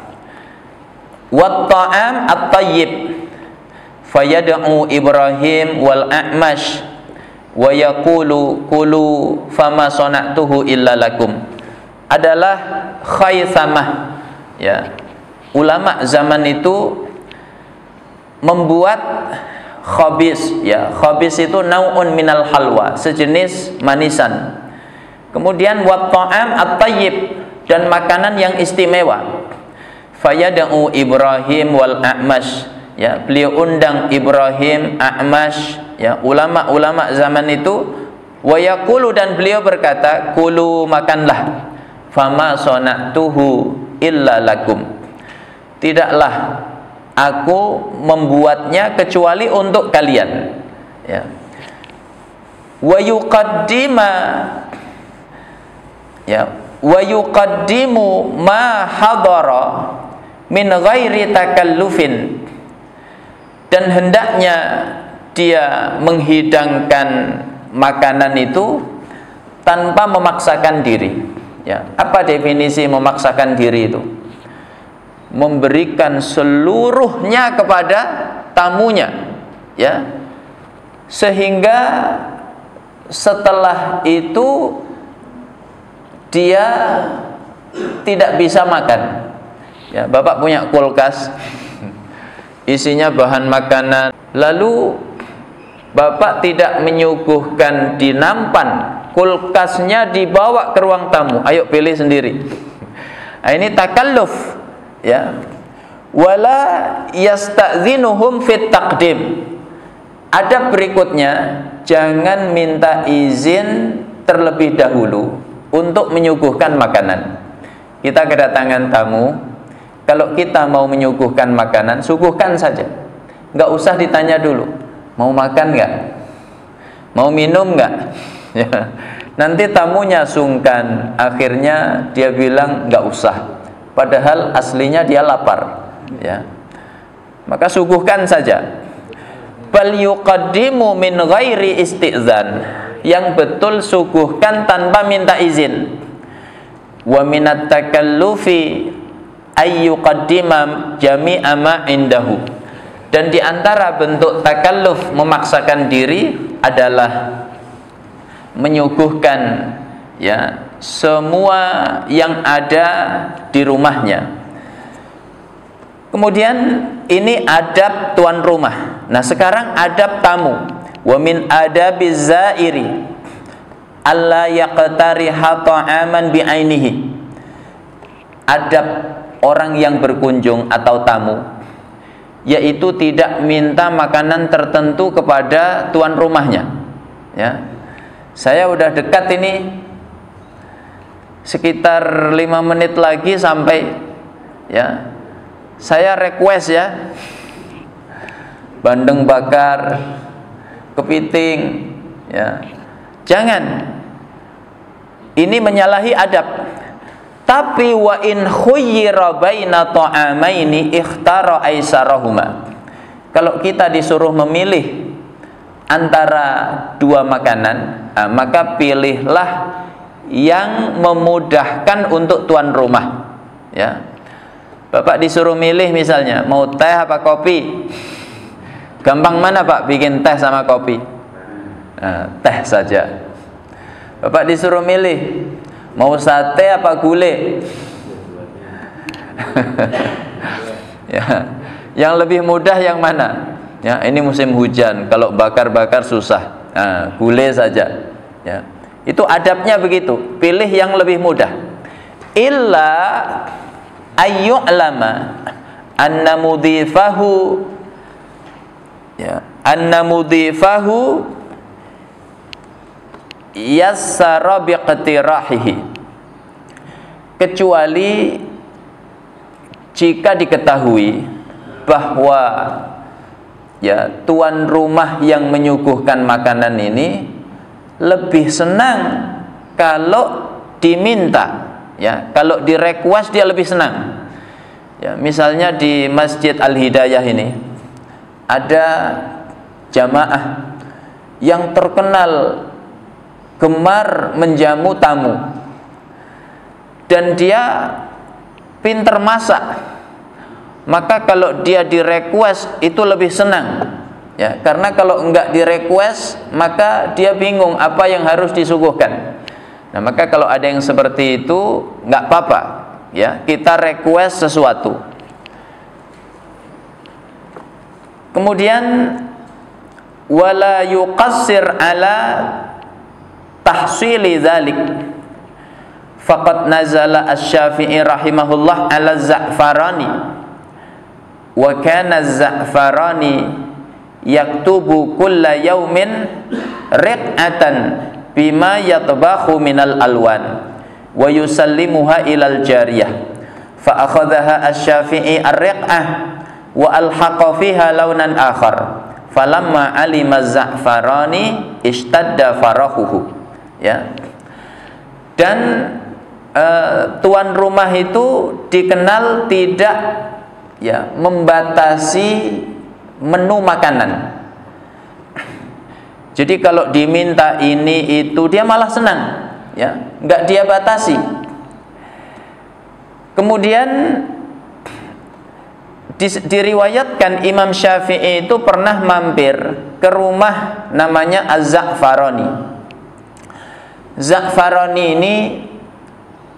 wat ta'am at-tayyib fayad'u Ibrahim wal A'mash wa yaqulu kulu fama sana'tuhu illa lakum. Adalah Khaythamah, ya. Ulama zaman itu membuat khabis, ya. Khabis itu nau'un minal halwa, sejenis manisan. Kemudian wat ta'am at-tayyib, dan makanan yang istimewa. Fayad'u Ibrahim wal A'mash, ya. Beliau undang Ibrahim, A'mash, ya, ulama-ulama zaman itu. Wa yaqulu, dan beliau berkata, kulu, makanlah, fama sana'tuhu illa lakum. Tidaklah aku membuatnya kecuali untuk kalian, ya. Wa yuqaddima, ya, wa yuqaddimu ma hadara min ghairi takallufin, dan hendaknya dia menghidangkan makanan itu tanpa memaksakan diri, ya. Apa definisi memaksakan diri itu? Memberikan seluruhnya kepada tamunya, ya, sehingga setelah itu dia tidak bisa makan. Ya, Bapak punya kulkas, isinya bahan makanan, lalu Bapak tidak menyuguhkan di nampan, kulkasnya dibawa ke ruang tamu, ayo pilih sendiri. Nah, ini takalluf, ya. Wala yasta'dzinuhum fit taqdim. Adab berikutnya, jangan minta izin terlebih dahulu untuk menyuguhkan makanan. Kita kedatangan tamu, kalau kita mau menyuguhkan makanan, suguhkan saja, nggak usah ditanya dulu, mau makan nggak, mau minum nggak. Ya. Nanti tamunya sungkan, akhirnya dia bilang nggak usah, padahal aslinya dia lapar. Ya. Maka suguhkan saja. Bal yuqaddimu min ghairi isti'zan, yang betul suguhkan tanpa minta izin. Wa minat takallufi ay yuqaddima jami'a ma indahu, dan di antara bentuk takalluf, memaksakan diri, adalah menyuguhkan, ya, semua yang ada di rumahnya. Kemudian ini adab tuan rumah. Nah, sekarang adab tamu. Wa min adabiz zairi alla yaqtariha ta'aman bi'ainihi. Adab orang yang berkunjung atau tamu, yaitu tidak minta makanan tertentu kepada tuan rumahnya. Ya. Saya udah dekat ini, sekitar 5 menit lagi sampai, ya. Saya request, ya, bandeng bakar, kepiting, ya. Jangan. Ini menyalahi adab. Tapi wa in khuyyira baina ta'amaini ikhtara aisarahuma. Kalau kita disuruh memilih antara dua makanan, maka pilihlah yang memudahkan untuk tuan rumah. Ya. Bapak disuruh milih, misalnya mau teh apa kopi, gampang mana Pak bikin teh sama kopi? Nah, teh saja. Bapak disuruh milih mau sate apa gulai, ya, yang lebih mudah yang mana? Ya, ini musim hujan, kalau bakar-bakar susah, nah, gulai saja. Ya, itu adabnya begitu, pilih yang lebih mudah. Illa ayyu'lama anna mudhifahu, ya, anna mudhifahu yassara biqtirahihi, kecuali jika diketahui bahwa, ya, tuan rumah yang menyuguhkan makanan ini lebih senang kalau diminta. Ya, kalau di request dia lebih senang. Ya, misalnya di Masjid Al-Hidayah ini ada jamaah yang terkenal gemar menjamu tamu, dan dia pinter masak. Maka kalau dia di request itu lebih senang. Ya, karena kalau enggak di request maka dia bingung apa yang harus disuguhkan. Nah, maka kalau ada yang seperti itu, nggak apa-apa, ya, kita request sesuatu. Kemudian wala yuqassir ala tahsili dzalik, faqad nazala asy-Syafi'i rahimahullah ala Za'farani, wa kana Za'farani yaktubu kulla yaumin riq'atan bima yatbakhu minal alwan wa yusallimuha ilal jariyah, fa akhadhaha asy-Syafi'i ar-riq'ah wa alhaqa fiha launan akhar, falamma alima Za'farani ishtadda farahuhu. Ya. Dan tuan rumah itu dikenal tidak, ya, membatasi menu makanan. Jadi kalau diminta ini itu dia malah senang, ya, nggak dia batasi. Kemudian diriwayatkan Imam Syafi'i itu pernah mampir ke rumah namanya Az-Za'farani. Za'farani ini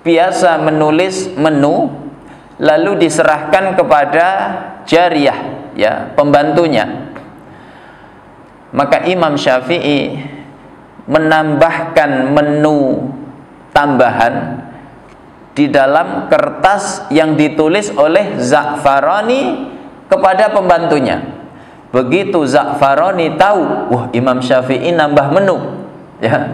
biasa menulis menu lalu diserahkan kepada jariyah, ya, pembantunya. Maka Imam Syafi'i menambahkan menu tambahan di dalam kertas yang ditulis oleh Za'farani kepada pembantunya. Begitu Za'farani tahu, wah, Imam Syafi'i nambah menu, ya,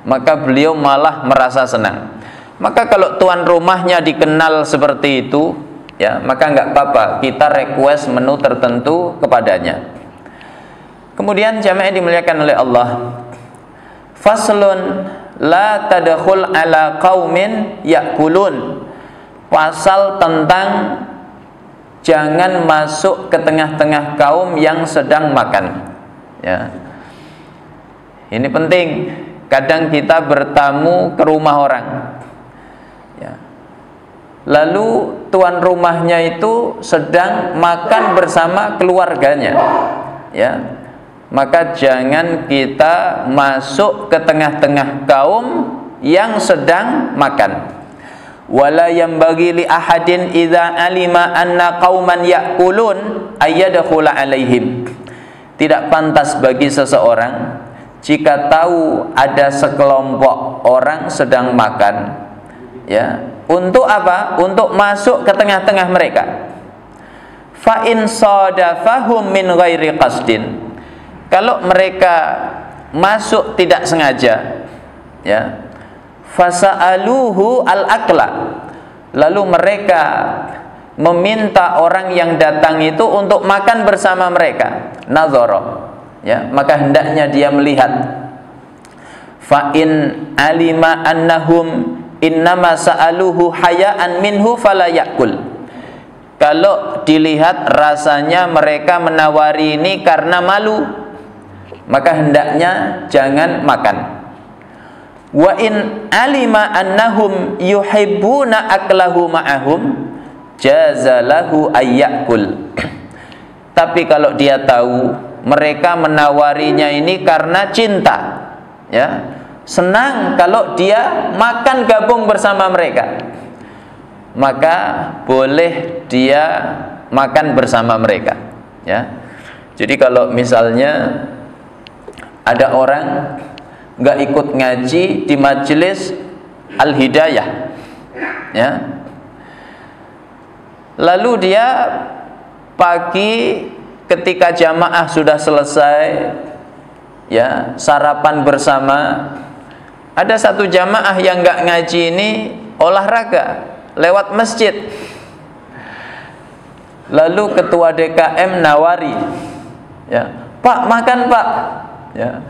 maka beliau malah merasa senang. Maka kalau tuan rumahnya dikenal seperti itu, ya, maka nggak apa-apa, kita request menu tertentu kepadanya. Kemudian jamaah dimuliakan oleh Allah, faslun la tadkhul ala qaumin yakulun, pasal tentang jangan masuk ke tengah-tengah kaum yang sedang makan, ya. Ini penting. Kadang kita bertamu ke rumah orang, ya, lalu tuan rumahnya itu sedang makan bersama keluarganya, ya, maka jangan kita masuk ke tengah-tengah kaum yang sedang makan. Wala yambaghi li ahadin idza alima anna qauman ya'kulun ayyadkhula alaihim. Tidak pantas bagi seseorang jika tahu ada sekelompok orang sedang makan, ya, untuk apa? Untuk masuk ke tengah-tengah mereka. Fa in sadafahum min ghairi qasdin, kalau mereka masuk tidak sengaja, ya, fasa'aluhu al-akla, lalu mereka meminta orang yang datang itu untuk makan bersama mereka, nazara, ya, maka hendaknya dia melihat. Fa in alima annahum innama sa'aluhu haya'an minhu fala ya'kul, kalau dilihat rasanya mereka menawari ini karena malu, maka hendaknya jangan makan. Wa in alima annahum yuhibbuna aklahu ma'ahum jazalahu ayyakul, tapi kalau dia tahu mereka menawarinya ini karena cinta, ya, senang kalau dia makan gabung bersama mereka, maka boleh dia makan bersama mereka, ya. Jadi kalau misalnya ada orang nggak ikut ngaji di majelis Al-Hidayah, ya, lalu dia pagi ketika jamaah sudah selesai, ya, sarapan bersama, ada satu jamaah yang nggak ngaji ini olahraga lewat masjid, lalu ketua DKM nawari, ya, Pak, makan Pak, ya,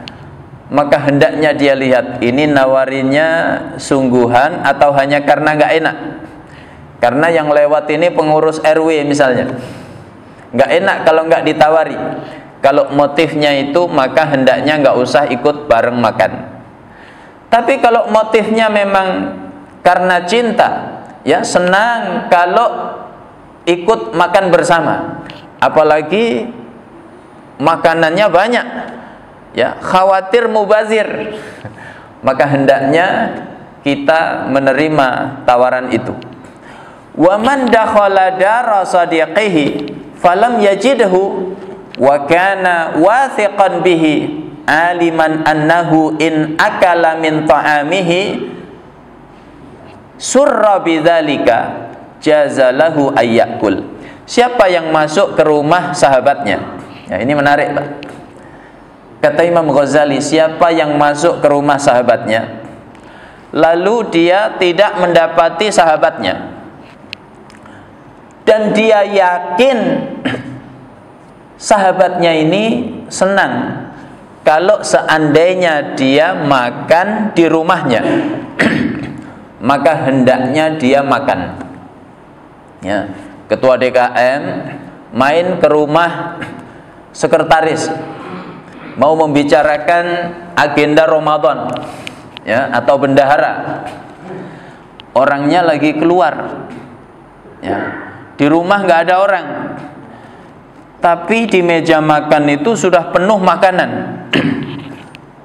maka hendaknya dia lihat ini nawarinya sungguhan atau hanya karena nggak enak. Karena yang lewat ini pengurus RW misalnya, nggak enak kalau nggak ditawari. Kalau motifnya itu, maka hendaknya nggak usah ikut bareng makan. Tapi kalau motifnya memang karena cinta, ya, senang kalau ikut makan bersama, apalagi makanannya banyak, ya, khawatir mubazir, maka hendaknya kita menerima tawaran itu. Wa man dakhala dara sadiqihi falam yajidhu wa kana wathiqan bihi aliman annahu in akala min ta'amihi surra bidzalika jazalahu ayyakul. Siapa yang masuk ke rumah sahabatnya, ya, ini menarik, Pak. Kata Imam Ghazali, siapa yang masuk ke rumah sahabatnya lalu dia tidak mendapati sahabatnya dan dia yakin sahabatnya ini senang kalau seandainya dia makan di rumahnya, maka hendaknya dia makan, ya. Ketua DKM main ke rumah sekretaris, mau membicarakan agenda Ramadan, ya, atau bendahara, orangnya lagi keluar, ya, di rumah nggak ada orang, tapi di meja makan itu sudah penuh makanan.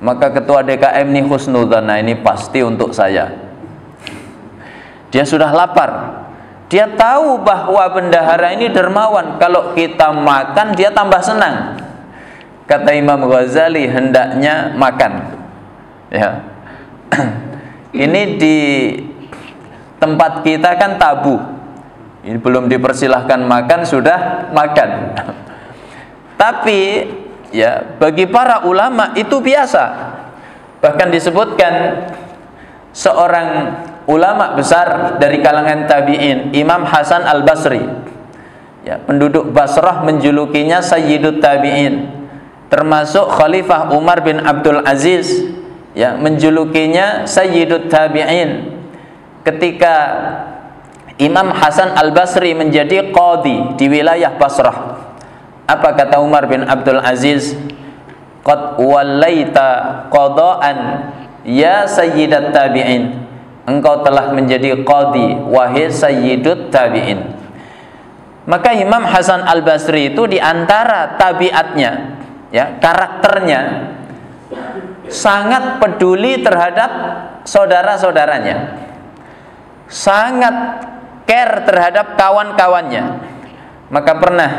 maka ketua DKM nih husnudzan, nah ini pasti untuk saya. Dia sudah lapar, dia tahu bahwa bendahara ini dermawan, kalau kita makan dia tambah senang. Kata Imam Ghazali, hendaknya makan, ya. Ini di tempat kita kan tabu, ini belum dipersilahkan makan sudah makan. Tapi ya bagi para ulama itu biasa. Bahkan disebutkan seorang ulama besar dari kalangan tabi'in, Imam Hasan Al-Basri, ya, penduduk Basrah menjulukinya Sayyidut Tabi'in, termasuk Khalifah Umar bin Abdul Aziz, ya, menjulukinya Sayyidut Tabi'in. Ketika Imam Hasan Al-Basri menjadi qadhi di wilayah Basrah, apa kata Umar bin Abdul Aziz? Qad wallaita qadaan ya sayyidat tabi'in, engkau telah menjadi qadhi wahai sayyidut tabi'in. Maka Imam Hasan Al-Basri itu diantara tabiatnya, ya, karakternya sangat peduli terhadap saudara-saudaranya, sangat care terhadap kawan-kawannya. Maka pernah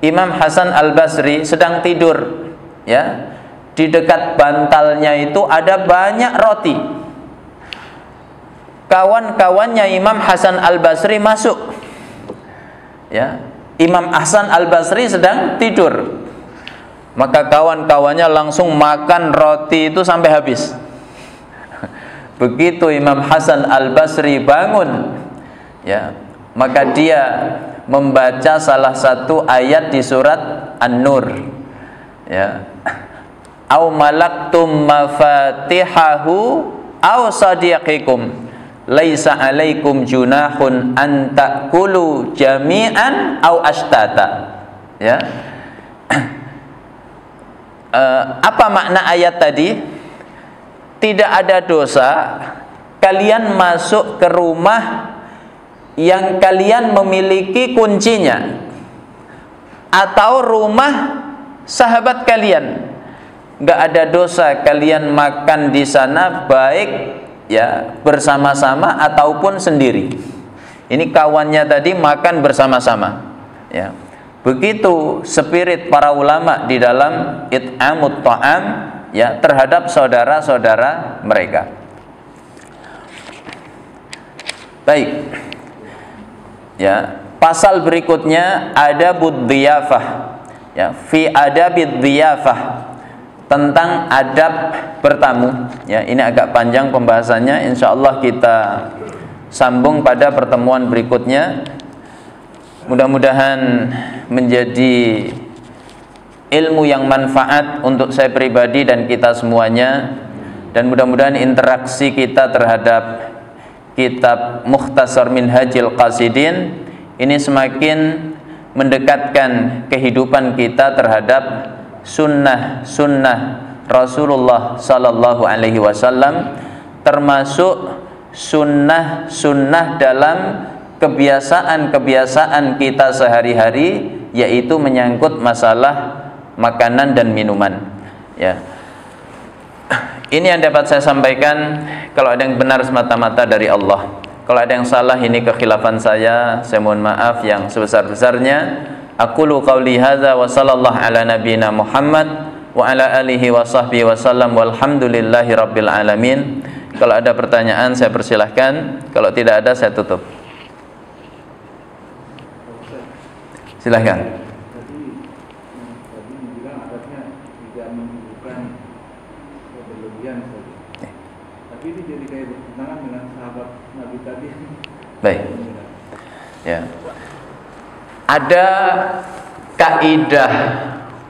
Imam Hasan Al-Basri sedang tidur, ya, di dekat bantalnya itu ada banyak roti. Kawan-kawannya Imam Hasan Al-Basri masuk, ya, Imam Hasan Al-Basri sedang tidur, maka kawan-kawannya langsung makan roti itu sampai habis. Begitu Imam Hasan Al-Basri bangun, ya, maka dia membaca salah satu ayat di surat An-Nur, ya, au malaktum mafatihahu au sadiqikum laisa alaikum junahun an ta'kulu jami'an au ashtata, ya. Apa makna ayat tadi? Tidak ada dosa kalian masuk ke rumah yang kalian memiliki kuncinya, atau rumah sahabat kalian. Nggak ada dosa kalian makan di sana, baik ya bersama-sama ataupun sendiri. Ini kawannya tadi makan bersama-sama, ya. Begitu spirit para ulama di dalam it'amut ta'am, ya, terhadap saudara-saudara mereka. Baik, ya, pasal berikutnya adabud dhiyafah, ya, fi adabid dhiyafah, tentang adab bertamu, ya. Ini agak panjang pembahasannya, insyaallah kita sambung pada pertemuan berikutnya. Mudah-mudahan menjadi ilmu yang manfaat untuk saya pribadi dan kita semuanya, dan mudah-mudahan interaksi kita terhadap kitab Mukhtasar Minhajil Qasidin ini semakin mendekatkan kehidupan kita terhadap sunnah-sunnah Rasulullah Sallallahu Alaihi Wasallam, termasuk sunnah-sunnah dalam kebiasaan-kebiasaan kita sehari-hari, yaitu menyangkut masalah makanan dan minuman, ya. Ini yang dapat saya sampaikan. Kalau ada yang benar semata-mata dari Allah, kalau ada yang salah ini kekhilafan saya mohon maaf yang sebesar-besarnya. Aqulu qauli hadza wa sallallahu ala nabiyyina Muhammad wa ala alihi wa sahbihi wasallam walhamdulillahi rabbil alamin. Kalau ada pertanyaan saya persilahkan, kalau tidak ada saya tutup. Silahkan. Tadi dibilang adabnya tidak menunjukkan berlebihan saja. Tapi ini jadi kayak bertentangan dengan sahabat Nabi tadi. Baik. Ya. Ada kaidah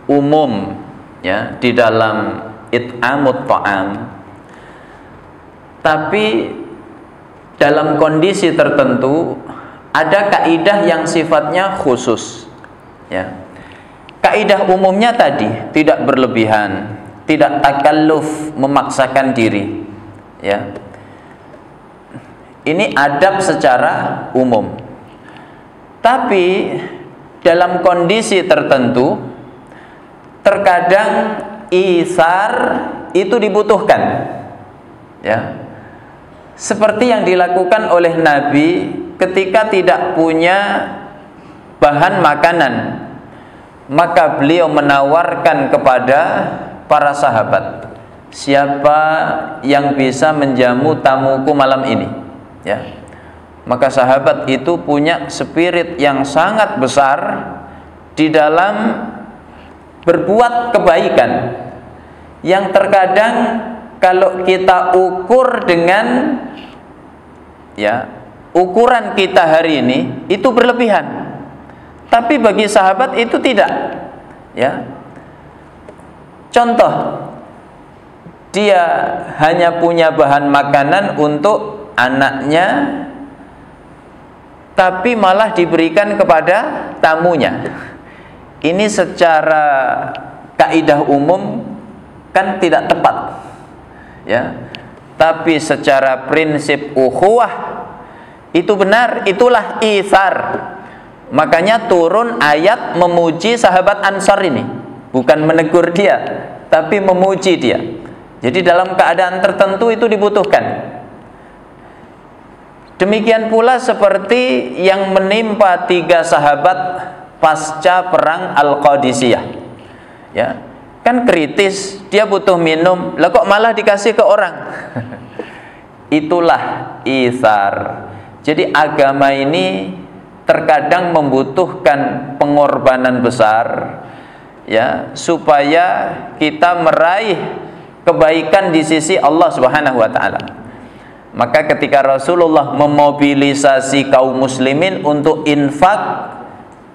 umum, ya, di dalam it'amut ta'am. Tapi dalam kondisi tertentu ada kaidah yang sifatnya khusus, ya. Kaidah umumnya tadi tidak berlebihan, tidak takalluf, memaksakan diri, ya. Ini adab secara umum. Tapi dalam kondisi tertentu terkadang isar itu dibutuhkan. Ya. Seperti yang dilakukan oleh Nabi ketika tidak punya bahan makanan, maka beliau menawarkan kepada para sahabat, siapa yang bisa menjamu tamuku malam ini, ya. Maka sahabat itu punya spirit yang sangat besar di dalam berbuat kebaikan, yang terkadang kalau kita ukur dengan ukuran kita hari ini itu berlebihan, tapi bagi sahabat itu tidak. Ya, contoh, dia hanya punya bahan makanan untuk anaknya, tapi malah diberikan kepada tamunya. Ini secara kaidah umum kan tidak tepat, ya. Tapi secara prinsip ukhuwah itu benar, itulah itsar. Makanya turun ayat memuji sahabat Ansar ini, bukan menegur dia, tapi memuji dia. Jadi dalam keadaan tertentu itu dibutuhkan. Demikian pula seperti yang menimpa 3 sahabat pasca perang Al-Qadisiyah. Ya, kan kritis, dia butuh minum, lah kok malah dikasih ke orang. Itulah itsar. Jadi agama ini terkadang membutuhkan pengorbanan besar, ya, supaya kita meraih kebaikan di sisi Allah Subhanahu wa taala. Maka ketika Rasulullah memobilisasi kaum muslimin untuk infak,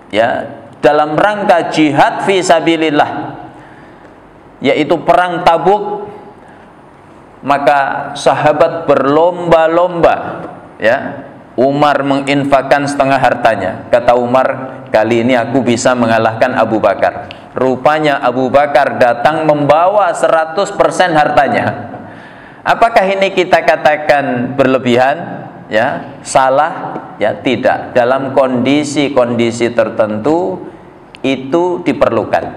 ya, dalam rangka jihad fi sabilillah, yaitu perang Tabuk, maka sahabat berlomba-lomba, ya. Umar menginfakkan setengah hartanya. Kata Umar, kali ini aku bisa mengalahkan Abu Bakar. Rupanya Abu Bakar datang membawa 100% hartanya. Apakah ini kita katakan berlebihan? Ya, salah? Ya, tidak. Dalam kondisi-kondisi tertentu itu diperlukan.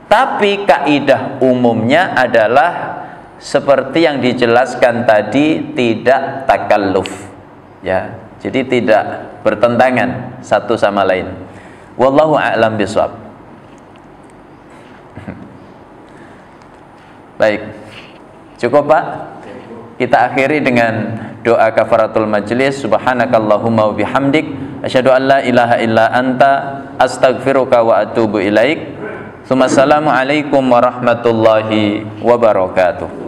Tapi kaidah umumnya adalah seperti yang dijelaskan tadi, tidak takalluf. Ya, jadi tidak bertentangan satu sama lain. Wallahu a'lam bishawab. Baik. Cukup, Pak? Kita akhiri dengan doa kafaratul majlis. Subhanakallahumma wa bihamdik, asyhadu an la ilaha illa anta, astaghfiruka wa atubu ilaik. Assalamualaikum warahmatullahi wabarakatuh.